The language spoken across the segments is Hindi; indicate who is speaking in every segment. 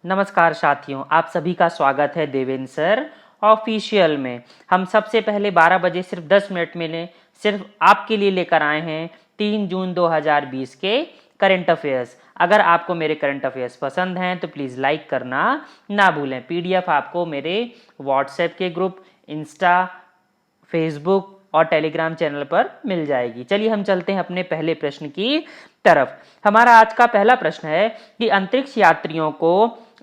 Speaker 1: नमस्कार साथियों, आप सभी का स्वागत है देवेंद्र सर ऑफिशियल में। हम सबसे पहले 12 बजे सिर्फ 10 मिनट में सिर्फ आपके लिए लेकर आए हैं 3 जून 2020 के करंट अफेयर्स। अगर आपको मेरे करंट अफेयर्स पसंद हैं तो प्लीज़ लाइक करना ना भूलें। पीडीएफ आपको मेरे व्हाट्सएप के ग्रुप, इंस्टा, फेसबुक और टेलीग्राम चैनल पर मिल जाएगी। चलिए हम चलते हैं अपने पहले प्रश्न की तरफ। हमारा आज का पहला प्रश्न है कि अंतरिक्ष यात्रियों को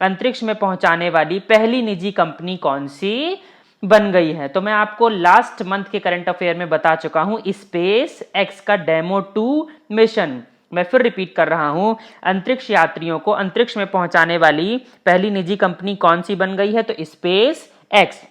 Speaker 1: अंतरिक्ष में पहुंचाने वाली पहली निजी कंपनी कौन सी बन गई है। तो मैं आपको लास्ट मंथ के करंट अफेयर में बता चुका हूं, स्पेस एक्स का डेमो 2 मिशन। मैं फिर रिपीट कर रहा हूं, अंतरिक्ष यात्रियों को अंतरिक्ष में पहुंचाने वाली पहली निजी कंपनी कौन सी बन गई है। तो स्पेस एक्स।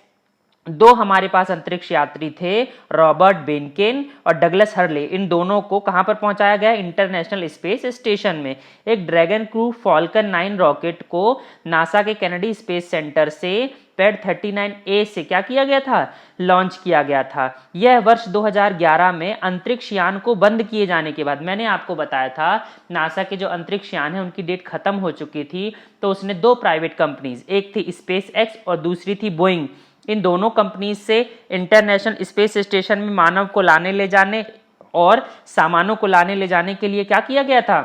Speaker 1: दो हमारे पास अंतरिक्ष यात्री थे, रॉबर्ट बेनकेन और डगलस हर्ले। इन दोनों को कहां पर पहुंचाया गया? इंटरनेशनल स्पेस स्टेशन में। एक ड्रैगन क्रू फॉल्कन 9 रॉकेट को नासा के कैनेडी स्पेस सेंटर से पैड 39A से क्या किया गया था? लॉन्च किया गया था। यह वर्ष 2011 में अंतरिक्ष यान को बंद किए जाने के बाद, मैंने आपको बताया था नासा के जो अंतरिक्ष यान है उनकी डेट खत्म हो चुकी थी, तो उसने दो प्राइवेट कंपनीज, एक थी स्पेस एक्स और दूसरी थी बोइंग, इन दोनों कंपनीज से इंटरनेशनल स्पेस स्टेशन में मानव को लाने ले जाने और सामानों को लाने ले जाने के लिए क्या किया गया था?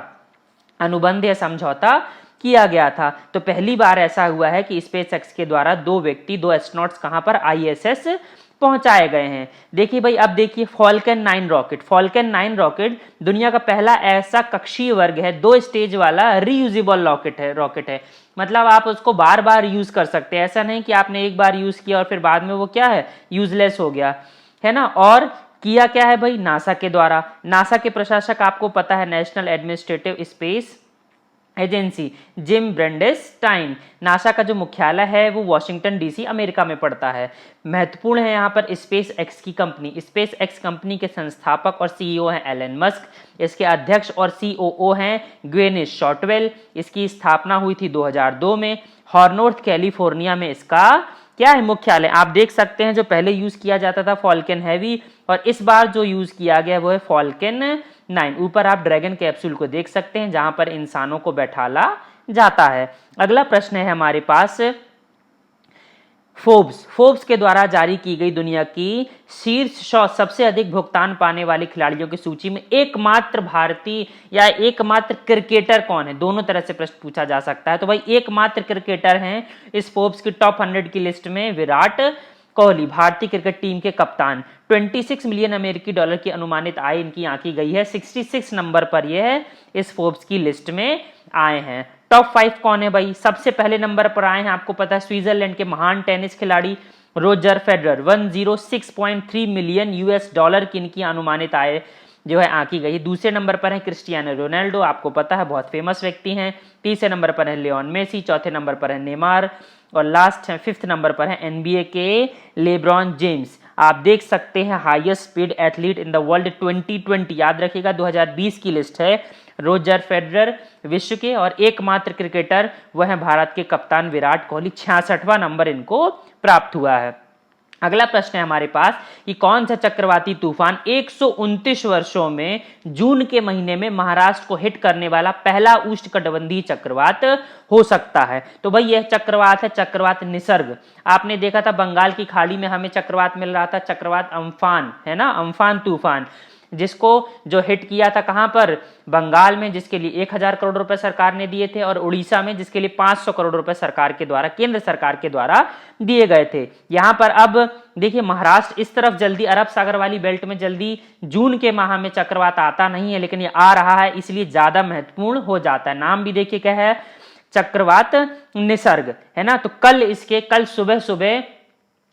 Speaker 1: अनुबंध या समझौता किया गया था। तो पहली बार ऐसा हुआ है कि स्पेस एक्स के द्वारा दो एस्ट्रोनॉट्स कहां पर? आईएसएस पहुंचाए गए हैं। देखिए भाई, अब देखिए फॉल्कन 9 रॉकेट। फॉल्कन 9 रॉकेट दुनिया का पहला ऐसा कक्षीय वर्ग है, 2 स्टेज वाला रीयूजेबल रॉकेट है। मतलब आप उसको बार बार यूज कर सकते हैं। ऐसा नहीं कि आपने एक बार यूज किया और फिर बाद में वो क्या है, यूजलेस हो गया, है ना। और किया क्या है भाई? नासा के द्वारा। नासा के प्रशासक आपको पता है, national administrative space agency, Jim Bridenstine. NASA का जो मुख्यालय है वो वॉशिंगटन डीसी अमेरिका में पड़ता है। महत्वपूर्ण है यहाँ पर स्पेस एक्स की कंपनी। स्पेस एक्स कंपनी के संस्थापक और सीईओ हैं एलन मस्क। इसके अध्यक्ष और सीओओ हैं ग्वेनिथ शॉर्टवेल। इसकी स्थापना हुई थी 2002 में। हॉर्नोर्थ कैलिफोर्निया में इसका क्या है? मुख्यालय। आप देख सकते हैं जो पहले यूज किया जाता था फॉल्कन हैवी, और इस बार जो यूज किया गया वो है फॉल्कन 9। ऊपर आप ड्रैगन कैप्सूल को देख सकते हैं जहां पर इंसानों को बैठाला जाता है। अगला प्रश्न है हमारे पास, फोर्ब्स के द्वारा जारी की गई दुनिया की शीर्ष 100 सबसे अधिक भुगतान पाने वाले खिलाड़ियों की सूची में एकमात्र भारतीय या एकमात्र क्रिकेटर कौन है? दोनों तरह से प्रश्न पूछा जा सकता है। तो भाई एकमात्र क्रिकेटर हैं इस फोर्ब्स की टॉप 100 की लिस्ट में विराट कोहली, भारतीय क्रिकेट टीम के कप्तान। 26 मिलियन अमेरिकी डॉलर की अनुमानित आय इनकी आंकी गई है। 66 नंबर पर यह इस फोर्ब्स की लिस्ट में आए हैं। टॉप 5 कौन है भाई? सबसे पहले नंबर पर आए हैं, आपको पता है, स्विट्जरलैंड के महान टेनिस खिलाड़ी Roger Federer. 106.3 million US dollar की इनकी अनुमानित आय जो है आंकी गई। दूसरे नंबर पर है क्रिस्टियानो रोनाल्डो, आपको पता है बहुत फेमस व्यक्ति हैं। तीसरे नंबर पर है लियोन मेसी। चौथे नंबर पर है नेमार और लास्ट है 5th नंबर पर है एनबीए के लेब्रॉन जेम्स। आप देख सकते हैं highest speed athlete in the world 2020, याद रखिएगा 2020 की लिस्ट है। रोजर फेडरर विश्व के और एकमात्र क्रिकेटर वह है भारत के कप्तान विराट कोहली। 66वां नंबर इनको प्राप्त हुआ है। अगला प्रश्न है हमारे पास कि कौन सा चक्रवाती तूफान 129 वर्षों में जून के महीने में महाराष्ट्र को हिट करने वाला पहला उष्णकटिबंधीय चक्रवात हो सकता है? तो भाई यह चक्रवात है चक्रवात निसर्ग। आपने देखा था बंगाल की खाड़ी में हमें चक्रवात मिल रहा था, चक्रवात अम्फान, है ना, अम्फान तूफान, जिसको जो हिट किया था कहां पर? बंगाल में, जिसके लिए 1000 करोड़ रुपए सरकार ने दिए थे, और उड़ीसा में जिसके लिए 500 करोड़ रुपए सरकार के द्वारा, केंद्र सरकार के द्वारा दिए गए थे। यहां पर अब देखिए महाराष्ट्र इस तरफ जल्दी, अरब सागर वाली बेल्ट में जल्दी जून के माह में चक्रवात आता नहीं है, लेकिन ये आ रहा है, इसलिए ज्यादा महत्वपूर्ण हो जाता है। नाम भी देखिए क्या है? चक्रवात निसर्ग, है ना। तो कल सुबह सुबह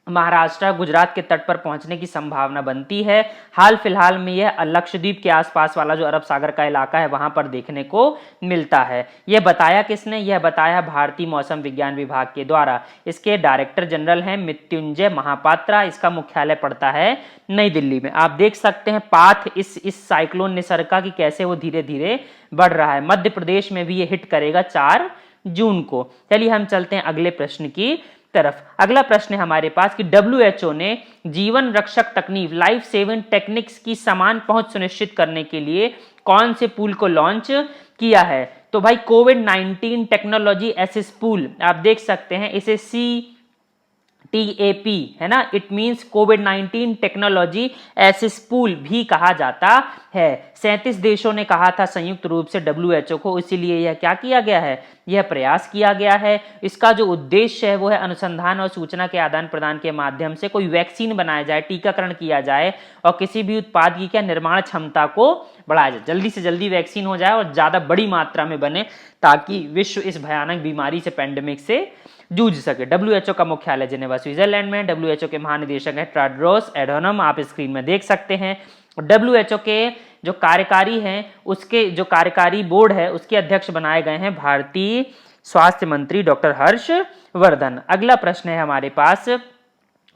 Speaker 1: महाराष्ट्र गुजरात के तट पर पहुंचने की संभावना बनती है। हाल फिलहाल में यह लक्षद्वीप के आसपास वाला जो अरब सागर का इलाका है वहां पर देखने को मिलता है। यह बताया किसने? यह बताया भारतीय मौसम विज्ञान विभाग के द्वारा। इसके डायरेक्टर जनरल हैं मृत्युंजय महापात्रा। इसका मुख्यालय पड़ता है नई दिल्ली में। आप देख सकते हैं पाथ इस साइक्लोन निसर्गा की कैसे वो धीरे धीरे बढ़ रहा है। मध्य प्रदेश में भी ये हिट करेगा 4 जून को। चलिए हम चलते हैं अगले प्रश्न की तरफ। अगला प्रश्न है हमारे पास कि WHO ने जीवन रक्षक तकनीक लाइफ सेविंग टेक्निक्स की समान पहुंच सुनिश्चित करने के लिए कौन से पुल को लॉन्च किया है? तो भाई कोविड-19 टेक्नोलॉजी एसिस पूल आप देख सकते हैं, इसे CTAP है ना, इट मींस कोविड-19 टेक्नोलॉजी एसिस पूल भी कहा जाता है। 37 देशों ने कहा था संयुक्त रूप से WHO को, इसीलिए यह क्या किया गया है, यह प्रयास किया गया है। इसका जो उद्देश्य है वो है अनुसंधान और सूचना के आदान प्रदान के माध्यम से कोई वैक्सीन बनाया जाए, टीकाकरण किया जाए और किसी भी उत्पाद की क्या निर्माण क्षमता को बढ़ाया जाए, जल्दी से जल्दी वैक्सीन हो जाए और ज्यादा बड़ी मात्रा में बने, ताकि विश्व इस भयानक बीमारी से, पैंडेमिक से जूझ सके। WHO का मुख्यालय जिनेवा स्विट्जरलैंड में। WHO के महानिदेशक हैं टेड्रोस एडहानम, आप स्क्रीन में देख सकते हैं। WHO के जो कार्यकारी हैं, उसके जो कार्यकारी बोर्ड है उसके अध्यक्ष बनाए गए हैं भारतीय स्वास्थ्य मंत्री डॉक्टर हर्षवर्धन। अगला प्रश्न है हमारे पास,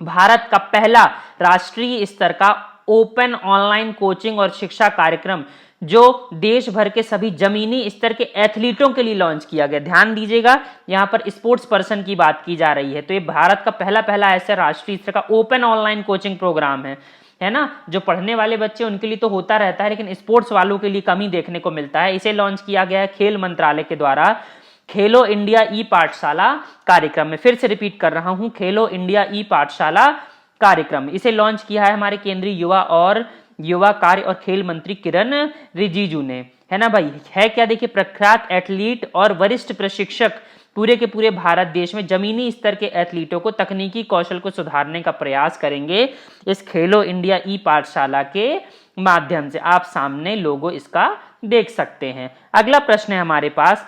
Speaker 1: भारत का पहला राष्ट्रीय स्तर का ओपन ऑनलाइन कोचिंग और शिक्षा कार्यक्रम जो देश भर के सभी जमीनी स्तर के एथलीटों के लिए लॉन्च किया गया। ध्यान दीजिएगा, यहां पर स्पोर्ट्स पर्सन की बात की जा रही है, तो ये भारत का पहला ऐसा राष्ट्रीय स्तर का ओपन ऑनलाइन कोचिंग प्रोग्राम है ना। जो पढ़ने वाले बच्चे उनके लिए तो होता रहता है, लेकिन स्पोर्ट्स वालों के लिए कम ही देखने को मिलता है। इसे लॉन्च किया गया है खेल मंत्रालय के द्वारा खेलो इंडिया ई पाठशाला कार्यक्रम में। फिर से रिपीट कर रहा हूं, खेलो इंडिया ई पाठशाला कार्यक्रम, इसे लॉन्च किया है हमारे केंद्रीय युवा कार्य और खेल मंत्री किरण रिजिजू ने, है ना भाई। है क्या, देखिए, प्रख्यात एथलीट और वरिष्ठ प्रशिक्षक पूरे के पूरे भारत देश में जमीनी स्तर के एथलीटों को तकनीकी कौशल को सुधारने का प्रयास करेंगे इस खेलो इंडिया ई पाठशाला के माध्यम से। आप सामने लोगो इसका देख सकते हैं। अगला प्रश्न है हमारे पास,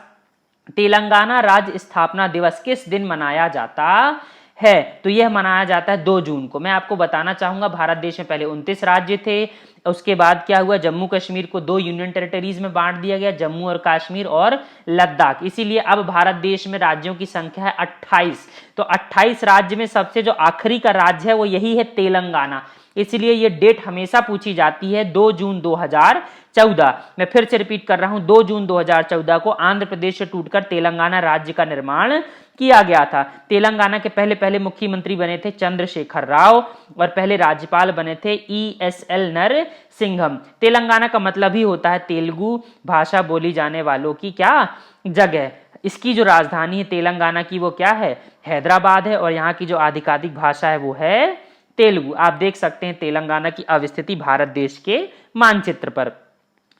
Speaker 1: तेलंगाना राज्य स्थापना दिवस किस दिन मनाया जाता है? तो यह मनाया जाता है 2 जून को। मैं आपको बताना चाहूंगा, भारत देश में पहले 29 राज्य थे, उसके बाद क्या हुआ, जम्मू कश्मीर को 2 यूनियन टेरिटरीज में बांट दिया गया, जम्मू और कश्मीर और लद्दाख। इसीलिए अब भारत देश में राज्यों की संख्या है 28। तो 28 राज्य में सबसे जो आखिरी का राज्य है वो यही है, तेलंगाना। इसलिए ये डेट हमेशा पूछी जाती है 2 जून 2014। मैं फिर से रिपीट कर रहा हूं, 2 जून 2014 को आंध्र प्रदेश से टूटकर तेलंगाना राज्य का निर्माण किया गया था। तेलंगाना के पहले मुख्यमंत्री बने थे चंद्रशेखर राव और पहले राज्यपाल बने थे ESL नरसिंघम। तेलंगाना का मतलब ही होता है तेलुगु भाषा बोली जाने वालों की क्या जगह। इसकी जो राजधानी है तेलंगाना की वो क्या है, हैदराबाद है, और यहाँ की जो आधिकारिक भाषा है वो है तेलुगु। आप देख सकते हैं तेलंगाना की अवस्थिति भारत देश के मानचित्र पर।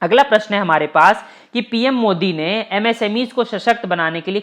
Speaker 1: अगला प्रश्न है हमारे पास कि पीएम मोदी ने MSMEs को सशक्त बनाने के लिए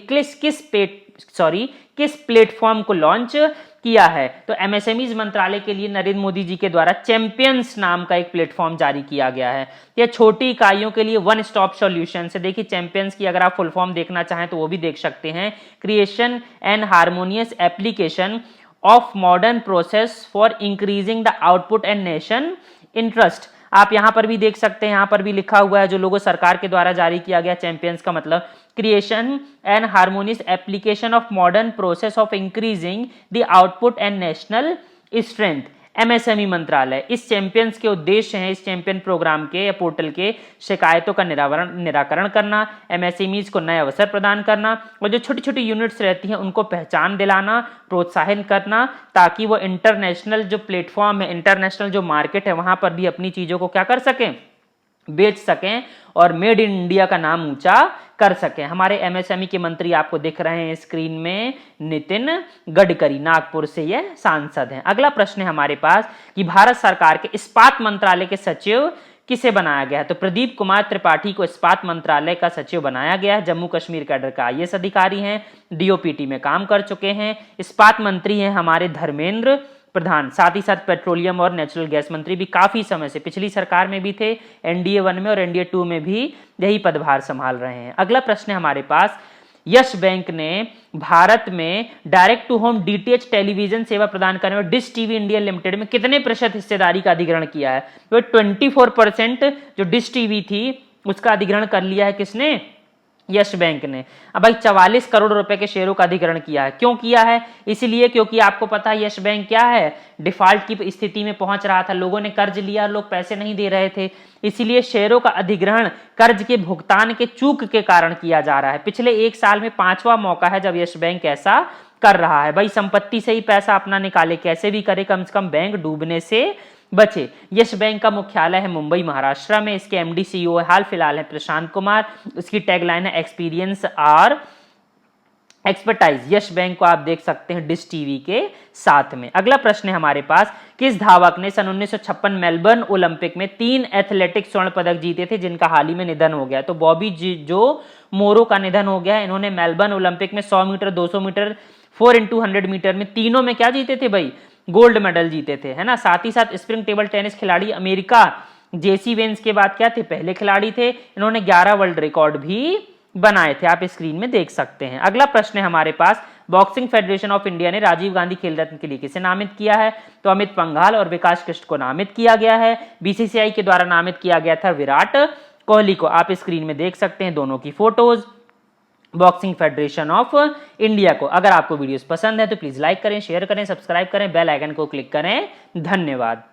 Speaker 1: किस प्लेटफॉर्म को लॉन्च किया है? तो MSMEs मंत्रालय के लिए नरेंद्र मोदी जी के द्वारा चैंपियंस नाम का एक प्लेटफॉर्म जारी किया गया है। यह छोटी इकाइयों के लिए वन स्टॉप सॉल्यूशन से, देखिए चैंपियंस की अगर आप फुल फॉर्म देखना चाहें तो वो भी देख सकते हैं, creation and harmonious application of modern process for increasing the output and nation interest. आप यहां पर भी देख सकते हैं, यहां पर भी लिखा हुआ है जो लोगो सरकार के द्वारा जारी किया गया चैंपियंस का मतलब creation and harmonious application of modern process of increasing the output and national strength. MSME मंत्रालय, इस चैंपियंस के उद्देश्य हैं, इस चैंपियन प्रोग्राम के या पोर्टल के शिकायतों का निराकरण करना, MSMEs को नए अवसर प्रदान करना और जो छोटी छोटी यूनिट्स रहती हैं उनको पहचान दिलाना, प्रोत्साहित करना, ताकि वो इंटरनेशनल जो प्लेटफॉर्म है, इंटरनेशनल जो मार्केट है वहां पर भी अपनी चीजों को क्या कर सकें, बेच सकें और मेड इन इंडिया का नाम ऊंचा कर सकें। हमारे MSME के मंत्री आपको दिख रहे हैं स्क्रीन में, नितिन गडकरी, नागपुर से यह सांसद हैं। अगला प्रश्न है हमारे पास कि भारत सरकार के इस्पात मंत्रालय के सचिव किसे बनाया गया है? तो प्रदीप कुमार त्रिपाठी को इस्पात मंत्रालय का सचिव बनाया गया है। जम्मू कश्मीर कैडर का IAS अधिकारी हैं, DOPT में काम कर चुके हैं। इस्पात मंत्री हैं हमारे धर्मेंद्र प्रधान, साथ ही साथ पेट्रोलियम और नेचुरल गैस मंत्री भी काफी समय से पिछली सरकार में भी थे, NDA 1 में और NDA 2 में भी यही पदभार संभाल रहे हैं। अगला प्रश्न है हमारे पास, यस बैंक ने भारत में direct to home DTH television सेवा प्रदान करने में डिश टीवी इंडिया लिमिटेड में कितने % हिस्सेदारी का अधिग्रहण किया है? तो 24% जो डिश टीवी थी उसका अधिग्रहण कर लिया है किसने? यस बैंक ने। अब भाई 44 करोड़ रुपए के शेयरों का अधिग्रहण किया है। क्यों किया है? इसलिए क्योंकि आपको पता है यस बैंक क्या है, डिफॉल्ट की स्थिति में पहुंच रहा था, लोगों ने कर्ज लिया, लोग पैसे नहीं दे रहे थे, इसीलिए शेयरों का अधिग्रहण कर्ज के भुगतान के चूक के कारण किया जा रहा है। पिछले 1 साल में 5वां मौका है जब यस बैंक ऐसा कर रहा है। भाई संपत्ति से ही पैसा अपना निकाले, कैसे भी करे, कम से कम बैंक डूबने से बचे। यश बैंक का मुख्यालय है मुंबई महाराष्ट्र में, इसके एमडी सीईओ हाल फिलहाल है प्रशांत कुमार, इसकी टैगलाइन है एक्सपीरियंस और एक्सपर्टाइज। यश बैंक को आप देख सकते हैं डिश टीवी के साथ में। अगला प्रश्न है हमारे पास, किस धावक ने सन 1956 मेलबर्न ओलंपिक में 3 एथलेटिक स्वर्ण पदक जीते थे जिनका हाल ही में निधन हो गया? तो बॉबी जो मोरो का निधन हो गया है। इन्होंने मेलबर्न ओलंपिक में 100 मीटर, 200 मीटर, 4x100 मीटर में तीनों में क्या जीते थे भाई? गोल्ड मेडल जीते थे, है ना। साथ ही साथ स्प्रिंग टेबल टेनिस खिलाड़ी अमेरिका जेसी वेंस के बाद क्या थे? पहले खिलाड़ी थे। इन्होंने 11 वर्ल्ड रिकॉर्ड भी बनाए थे, आप स्क्रीन में देख सकते हैं। अगला प्रश्न है हमारे पास, बॉक्सिंग फेडरेशन ऑफ इंडिया ने राजीव गांधी खेल रत्न के लिए किसे नामित किया है? तो अमित पंघाल और विकास कृष्ण को नामित किया गया है। बीसीसीआई के द्वारा नामित किया गया था विराट कोहली को, आप स्क्रीन में देख सकते हैं दोनों की photos. Boxing federation of India को। अगर आपको वीडियोस पसंद है तो प्लीज लाइक करें, शेयर करें, सब्सक्राइब करें, बेल आइकन को क्लिक करें। धन्यवाद।